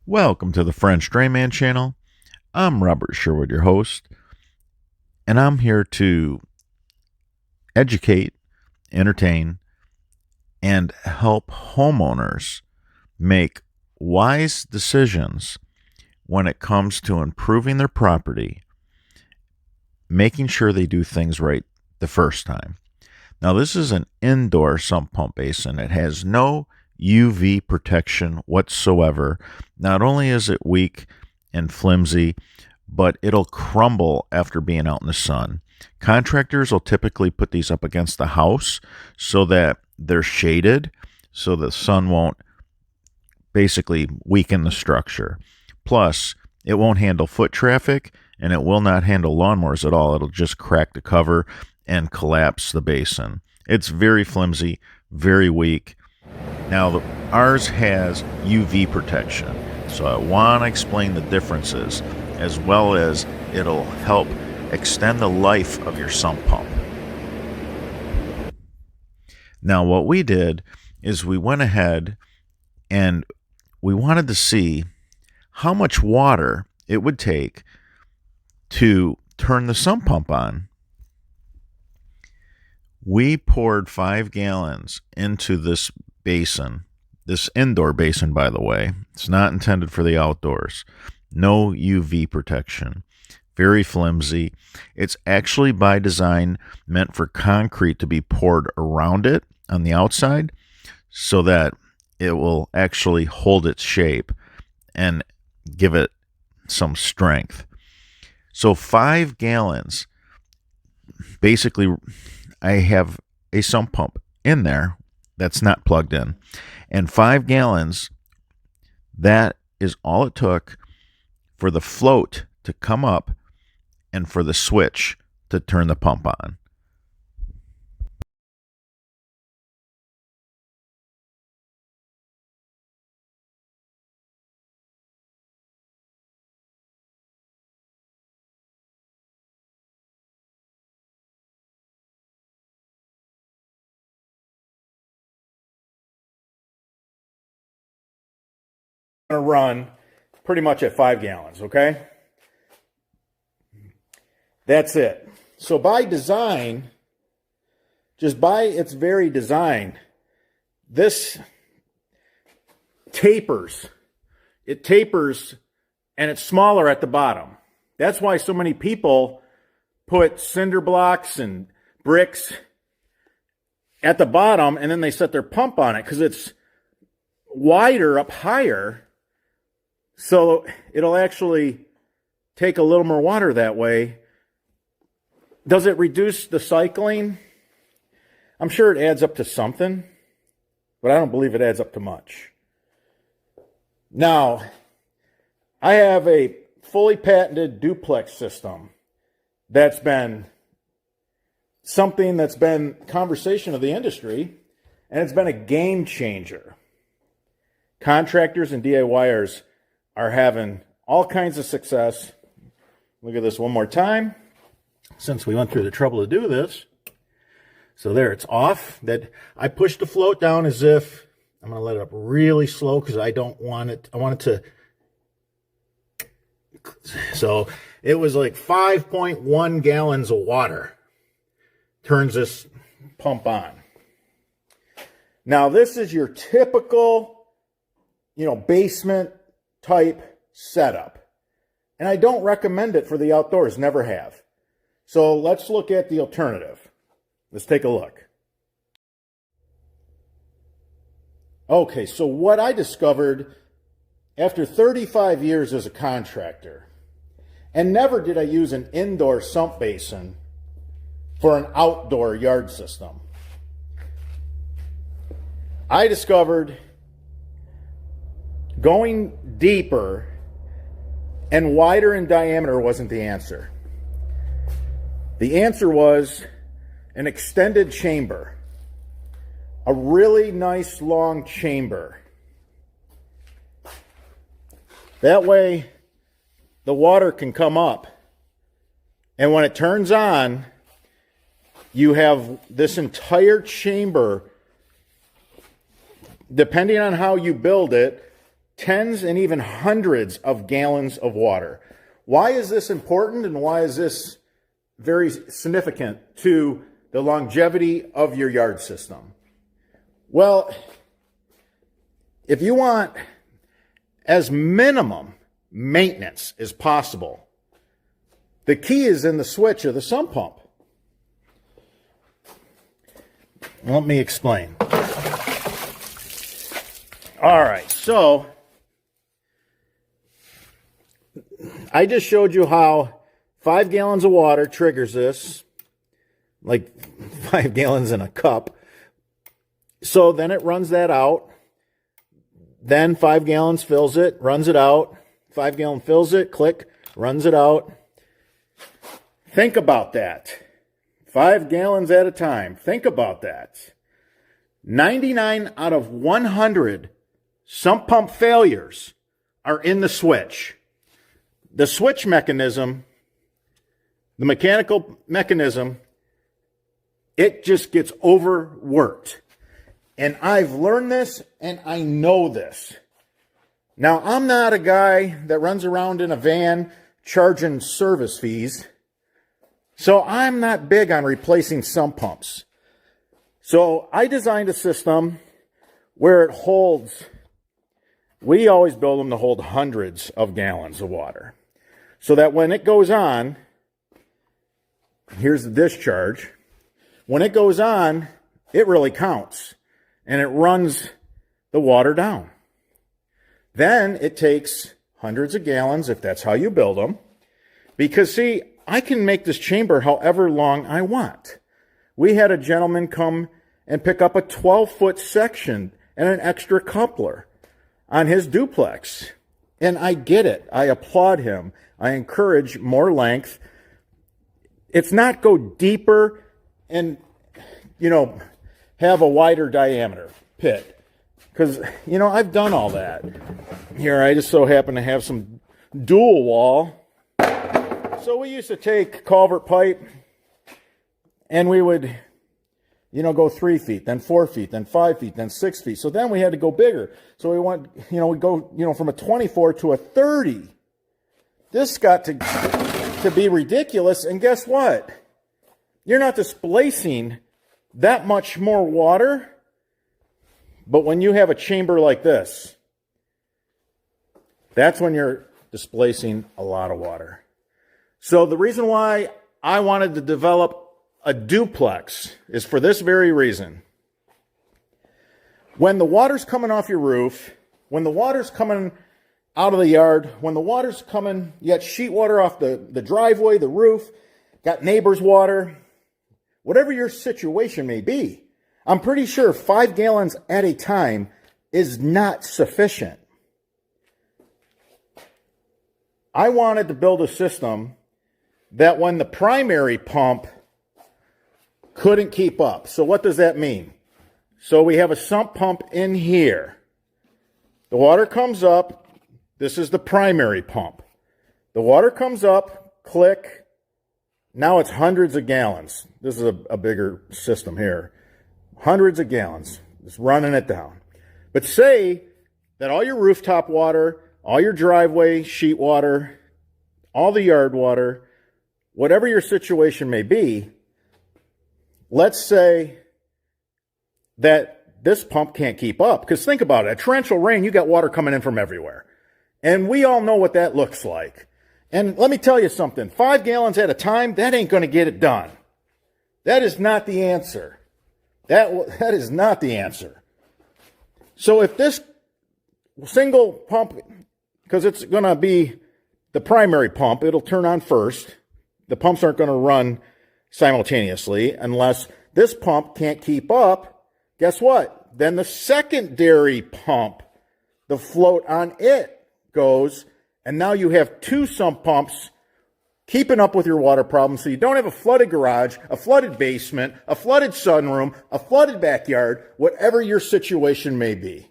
Welcome to the French Drayman channel. I'm Robert Sherwood, your host, and I'm here to educate, entertain, and help homeowners make wise decisions when it comes to improving their property, making sure they do things right the first time. Now, this is an indoor sump pump basin. It has no UV protection whatsoever. Not only is it weak and flimsy, but it'll crumble after being out in the sun. Contractors will typically put these up against the house so that they're shaded, so the sun won't basically weaken the structure. Plus, it won't handle foot traffic and it will not handle lawnmowers at all. It'll just crack the cover and collapse the basin. It's very flimsy, very weak. Now, ours has UV protection, so I want to explain the differences, as well as it'll help extend the life of your sump pump. Now, what we did is we went ahead and we wanted to see how much water it would take to turn the sump pump on. We poured 5 gallons into this basin, this indoor basin, by the way. It's not intended for the outdoors. No UV protection. Very flimsy. It's actually by design meant for concrete to be poured around it on the outside so that it will actually hold its shape and give it some strength. So 5 gallons, basically, I have a sump pump in there that's not plugged in. And 5 gallons, that is all it took for the float to come up and for the switch to turn the pump on. To run pretty much at 5 gallons, okay? That's it. So by design, just by its very design, this tapers. It tapers and it's smaller at the bottom. That's why so many people put cinder blocks and bricks at the bottom and then they set their pump on it because it's wider up higher. So it'll actually take a little more water that way. Does it reduce the cycling? I'm sure it adds up to something, but I don't believe it adds up to much. Now, I have a fully patented duplex system that's been something that's been conversation of the industry, and it's been a game changer. Contractors and DIYers are having all kinds of success. Look at this one more time, since we went through the trouble to do this. So there, it's off. That I pushed the float down as if I'm going to let it up really slow because I don't want it. I want it to. So it was like 5.1 gallons of water turns this pump on. Now this is your typical, basement type setup. And I don't recommend it for the outdoors, never have. So let's look at the alternative. Let's take a look. Okay, so what I discovered after 35 years as a contractor, and never did I use an indoor sump basin for an outdoor yard system, I discovered going deeper and wider in diameter wasn't the answer. The answer was an extended chamber, a really nice long chamber. That way the water can come up, and when it turns on, you have this entire chamber, depending on how you build it, tens and even hundreds of gallons of water. Why is this important, and why is this very significant to the longevity of your yard system? Well, if you want as minimum maintenance as possible, the key is in the switch of the sump pump. Let me explain. All right, so I just showed you how 5 gallons of water triggers this, like 5 gallons in a cup. So then it runs that out. Then 5 gallons fills it, runs it out. 5 gallon fills it, click, runs it out. Think about that. 5 gallons at a time. Think about that. 99 out of 100 sump pump failures are in the switch. The switch mechanism, the mechanical mechanism, it just gets overworked. And I've learned this, and I know this. Now, I'm not a guy that runs around in a van charging service fees, so I'm not big on replacing sump pumps. So I designed a system where it holds, we always build them to hold hundreds of gallons of water. So that when it goes on, here's the discharge. When it goes on, it really counts. And it runs the water down. Then it takes hundreds of gallons, if that's how you build them. Because, see, I can make this chamber however long I want. We had a gentleman come and pick up a 12-foot section and an extra coupler on his duplex. And I get it. I applaud him. I encourage more length. It's not go deeper and, have a wider diameter pit. Because, I've done all that. Here, I just so happen to have some dual wall. So we used to take culvert pipe, and we would, go 3 feet, then 4 feet, then 5 feet, then 6 feet. So then we had to go bigger. So we went, we go, from a 24 to a 30. This got to be ridiculous. And guess what? You're not displacing that much more water. But when you have a chamber like this, that's when you're displacing a lot of water. So the reason why I wanted to develop a duplex is for this very reason. When the water's coming off your roof, when the water's coming out of the yard, when the water's coming, you got sheet water off the driveway, the roof, got neighbor's water, whatever your situation may be, I'm pretty sure 5 gallons at a time is not sufficient. I wanted to build a system that when the primary pump couldn't keep up. So what does that mean? So we have a sump pump in here. The water comes up. This is the primary pump. The water comes up, click. Now it's hundreds of gallons. This is a bigger system here. Hundreds of gallons. Just running it down. But say that all your rooftop water, all your driveway sheet water, all the yard water, whatever your situation may be, let's say that this pump can't keep up. Because think about it. A torrential rain, you got water coming in from everywhere. And we all know what that looks like. And let me tell you something. 5 gallons at a time, that ain't going to get it done. That is not the answer. That is not the answer. So if this single pump, because it's going to be the primary pump, it'll turn on first. The pumps aren't going to run simultaneously unless this pump can't keep up. Guess what? Then the secondary pump, the float on it goes, and now you have 2 sump pumps keeping up with your water problem, so you don't have a flooded garage, a flooded basement, a flooded sunroom, a flooded backyard, whatever your situation may be.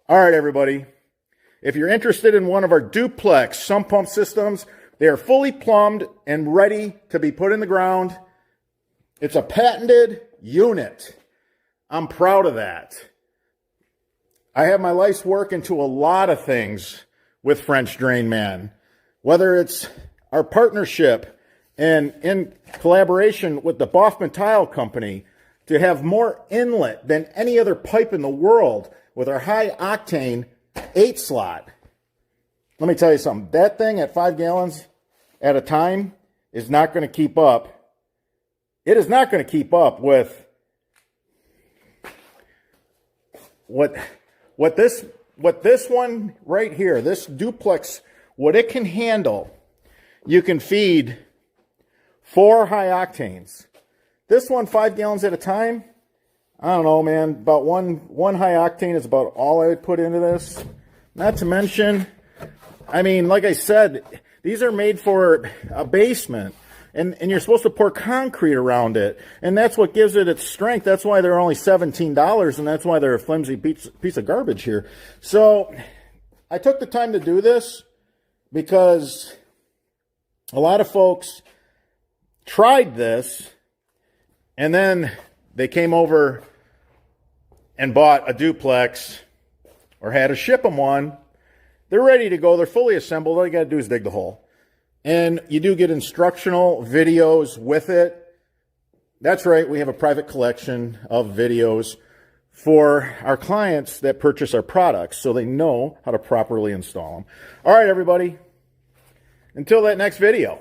All right, everybody. If you're interested in one of our duplex sump pump systems, they are fully plumbed and ready to be put in the ground. It's a patented unit. I'm proud of that. I have my life's work into a lot of things with French Drain Man, whether it's our partnership and in collaboration with the Boffman Tile Company to have more inlet than any other pipe in the world with our high octane 8-slot. Let me tell you something. That thing at 5 gallons at a time is not going to keep up. It is not going to keep up with what this one right here, this duplex, what it can handle. You can feed 4 high octanes. This one, 5 gallons at a time, I don't know, man. About one high octane is about all I would put into this. Not to mention, I mean, like I said, these are made for a basement. And you're supposed to pour concrete around it. And that's what gives it its strength. That's why they're only $17, and that's why they're a flimsy piece of garbage here. So I took the time to do this because a lot of folks tried this, and then they came over and bought a duplex or had to ship them one. They're ready to go. They're fully assembled. All you got to do is dig the hole. And you do get instructional videos with it. That's right. We have a private collection of videos for our clients that purchase our products so they know how to properly install them. All right, everybody. Until that next video.